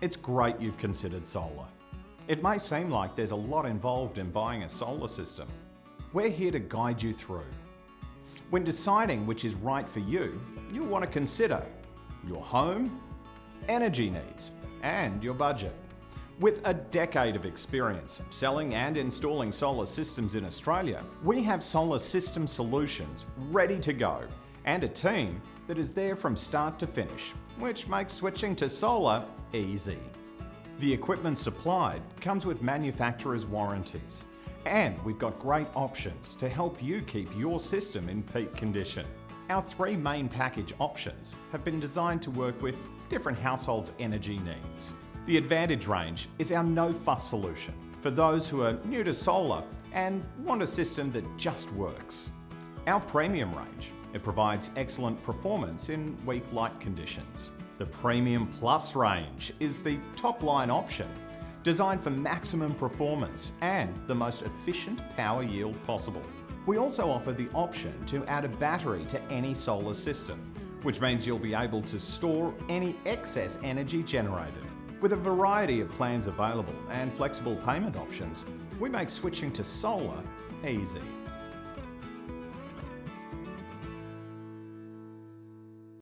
It's great you've considered solar. It may seem like there's a lot involved in buying a solar system. We're here to guide you through. When deciding which is right for you, you'll want to consider your home, energy needs, and your budget. With a decade of experience selling and installing solar systems in Australia, we have solar system solutions ready to go and a team that is there from start to finish, which makes switching to solar easy. The equipment supplied comes with manufacturer's warranties, and we've got great options to help you keep your system in peak condition. Our three main package options have been designed to work with different households' energy needs. The Advantage range is our no-fuss solution for those who are new to solar and want a system that just works. Our Premium range, it provides excellent performance in weak light conditions. The Premium Plus range is the top-line option, designed for maximum performance and the most efficient power yield possible. We also offer the option to add a battery to any solar system, which means you'll be able to store any excess energy generated. With a variety of plans available and flexible payment options, we make switching to solar easy.